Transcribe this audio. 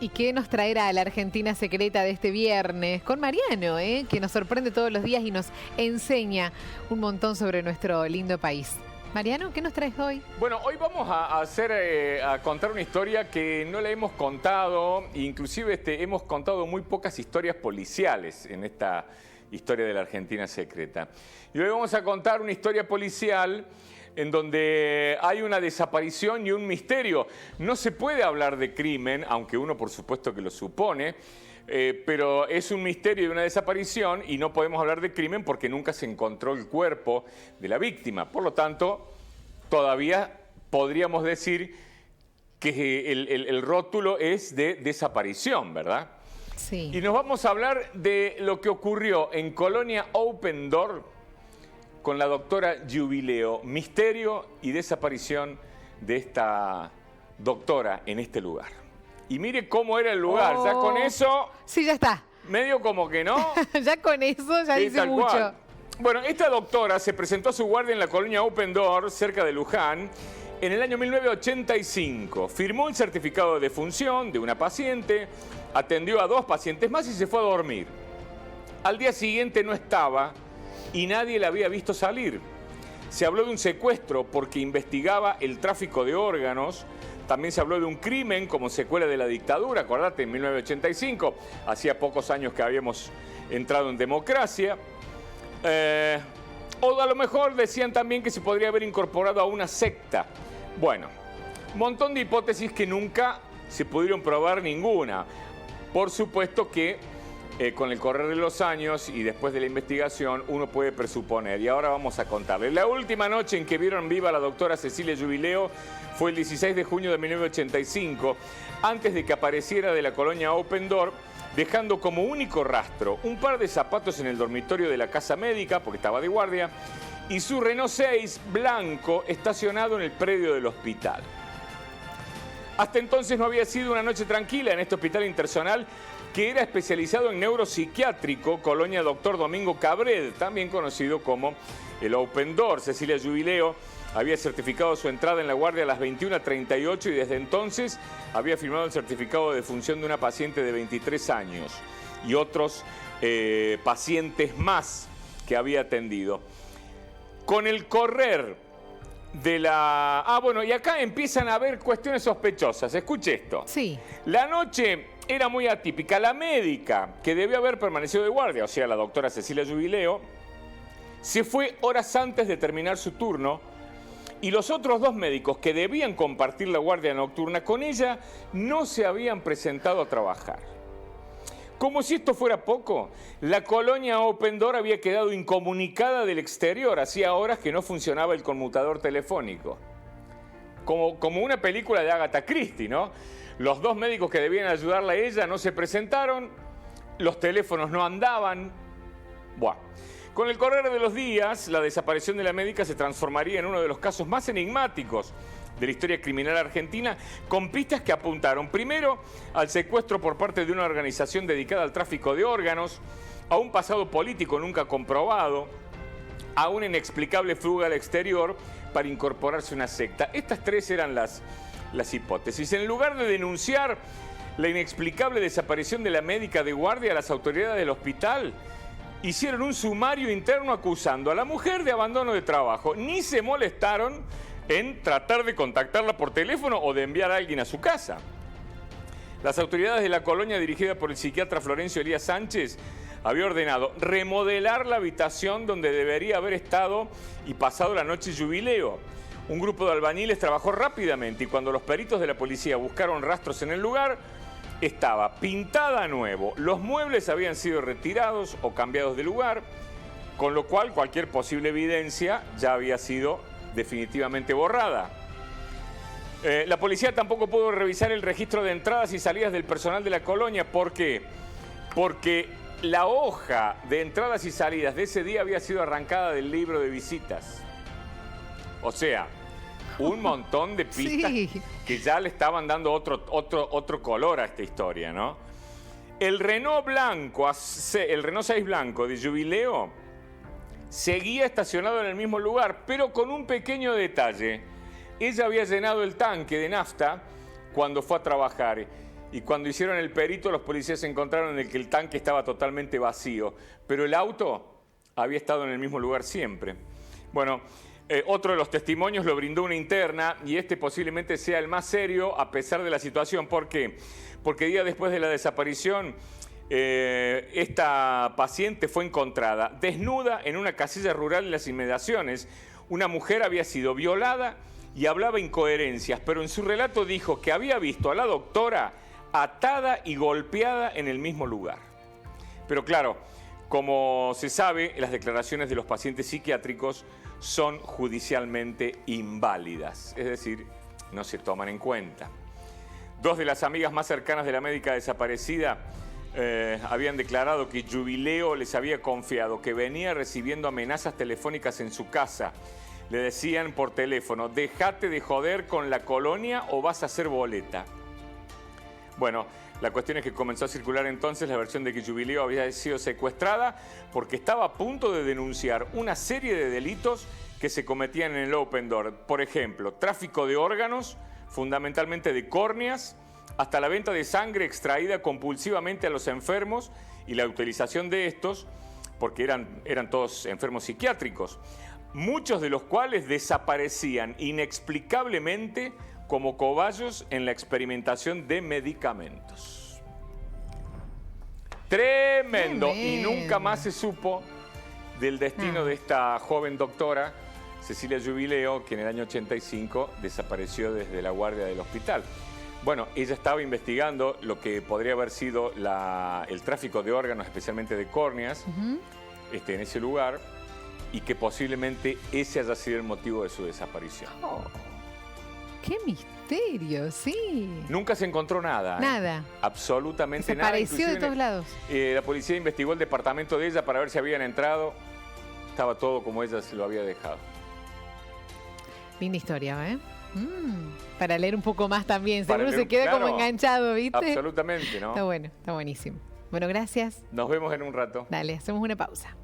¿Y qué nos traerá a la Argentina secreta de este viernes? Con Mariano, que nos sorprende todos los días y nos enseña un montón sobre nuestro lindo país. Mariano, ¿qué nos traes hoy? Bueno, hoy vamos a contar una historia que no la hemos contado, inclusive hemos contado muy pocas historias policiales en esta historia de la Argentina secreta. Y hoy vamos a contar una historia policial en donde hay una desaparición y un misterio. No se puede hablar de crimen, aunque uno por supuesto que lo supone, pero es un misterio y una desaparición y no podemos hablar de crimen porque nunca se encontró el cuerpo de la víctima. Por lo tanto, todavía podríamos decir que el rótulo es de desaparición, ¿verdad? Sí. Y nos vamos a hablar de lo que ocurrió en Colonia Open Door con la doctora Jubileo, misterio y desaparición de esta doctora en este lugar. Y mire cómo era el lugar, ya con eso... Sí, ya está. Medio como que no. Ya con eso ya dice mucho. Cual. Bueno, esta doctora se presentó a su guardia en la colonia Open Door, cerca de Luján, en el año 1985. Firmó el certificado de defunción de una paciente, atendió a 2 pacientes más y se fue a dormir. Al día siguiente no estaba y nadie la había visto salir. Se habló de un secuestro porque investigaba el tráfico de órganos. También se habló de un crimen como secuela de la dictadura, acordate, en 1985, hacía pocos años que habíamos entrado en democracia. O a lo mejor decían también que se podría haber incorporado a una secta. Bueno, un montón de hipótesis que nunca se pudieron probar ninguna. Por supuesto que con el correr de los años y después de la investigación uno puede presuponer. Y ahora vamos a contarles. La última noche en que vieron viva a la doctora Cecilia Jubileo fue el 16 de junio de 1985, antes de que apareciera de la colonia Open Door, dejando como único rastro un par de zapatos en el dormitorio de la casa médica, porque estaba de guardia, y su Renault 6 blanco estacionado en el predio del hospital. Hasta entonces no había sido una noche tranquila en este hospital interzonal que era especializado en neuropsiquiátrico, colonia Doctor Domingo Cabred, también conocido como el Open Door. Cecilia Jubileo había certificado su entrada en la guardia a las 21:38 y desde entonces había firmado el certificado de defunción de una paciente de 23 años y otros pacientes más que había atendido. Con el correr de la... bueno, y acá empiezan a haber cuestiones sospechosas. Escuche esto. Sí. La noche era muy atípica. La médica, que debió haber permanecido de guardia, o sea, la doctora Cecilia Jubileo, se fue horas antes de terminar su turno y los otros 2 médicos que debían compartir la guardia nocturna con ella no se habían presentado a trabajar. Como si esto fuera poco, la colonia Open Door había quedado incomunicada del exterior. Hacía horas que no funcionaba el conmutador telefónico. Como una película de Agatha Christie, ¿no? Los 2 médicos que debían ayudarla a ella no se presentaron, los teléfonos no andaban. Buah. Con el correr de los días, la desaparición de la médica se transformaría en uno de los casos más enigmáticos de la historia criminal argentina, con pistas que apuntaron primero al secuestro por parte de una organización dedicada al tráfico de órganos, a un pasado político nunca comprobado, a una inexplicable fuga al exterior para incorporarse a una secta. Estas 3 eran las hipótesis. En lugar de denunciar la inexplicable desaparición de la médica de guardia, las autoridades del hospital hicieron un sumario interno acusando a la mujer de abandono de trabajo. Ni se molestaron en tratar de contactarla por teléfono o de enviar a alguien a su casa. Las autoridades de la colonia, dirigida por el psiquiatra Florencio Elías Sánchez, había ordenado remodelar la habitación donde debería haber estado y pasado la noche Jubileo. Un grupo de albañiles trabajó rápidamente y cuando los peritos de la policía buscaron rastros en el lugar, estaba pintada a nuevo. Los muebles habían sido retirados o cambiados de lugar, con lo cual cualquier posible evidencia ya había sido definitivamente borrada. La policía tampoco pudo revisar el registro de entradas y salidas del personal de la colonia. ¿Por qué? Porque la hoja de entradas y salidas de ese día había sido arrancada del libro de visitas. O sea, un montón de pistas que ya le estaban dando otro color a esta historia, ¿no? El Renault blanco, el Renault 6 blanco de Jubileo seguía estacionado en el mismo lugar, pero con un pequeño detalle. Ella había llenado el tanque de nafta cuando fue a trabajar y cuando hicieron el perito los policías encontraron que el tanque estaba totalmente vacío, pero el auto había estado en el mismo lugar siempre. Bueno, otro de los testimonios lo brindó una interna y este posiblemente sea el más serio a pesar de la situación. ¿Por qué? Porque días después de la desaparición, esta paciente fue encontrada desnuda en una casilla rural en las inmediaciones. Una mujer había sido violada y hablaba incoherencias, pero en su relato dijo que había visto a la doctora atada y golpeada en el mismo lugar. Pero claro, como se sabe, las declaraciones de los pacientes psiquiátricos son judicialmente inválidas, es decir, no se toman en cuenta. Dos de las amigas más cercanas de la médica desaparecida habían declarado que Jubileo les había confiado que venía recibiendo amenazas telefónicas en su casa. Le decían por teléfono: déjate de joder con la colonia o vas a hacer boleta. Bueno, la cuestión es que comenzó a circular entonces la versión de que Jubileo había sido secuestrada porque estaba a punto de denunciar una serie de delitos que se cometían en el Open Door. Por ejemplo, tráfico de órganos, fundamentalmente de córneas, hasta la venta de sangre extraída compulsivamente a los enfermos y la utilización de estos, porque eran todos enfermos psiquiátricos, muchos de los cuales desaparecían inexplicablemente como cobayos en la experimentación de medicamentos. Tremendo. Y nunca más se supo del destino de esta joven doctora, Cecilia Jubileo, que en el año 85 desapareció desde la guardia del hospital. Bueno, ella estaba investigando lo que podría haber sido el tráfico de órganos, especialmente de córneas, en ese lugar, y que posiblemente ese haya sido el motivo de su desaparición. Oh, ¡qué misterio! Sí. Nunca se encontró nada. Nada. Absolutamente nada. Desapareció de todos lados. La policía investigó el departamento de ella para ver si habían entrado. Estaba todo como ella se lo había dejado. Linda historia, ¿eh? Para leer un poco más también. Seguro Leer, se queda claro, como enganchado, ¿viste? Absolutamente, ¿no? Está bueno, está buenísimo. Bueno, gracias. Nos vemos en un rato. Dale, hacemos una pausa.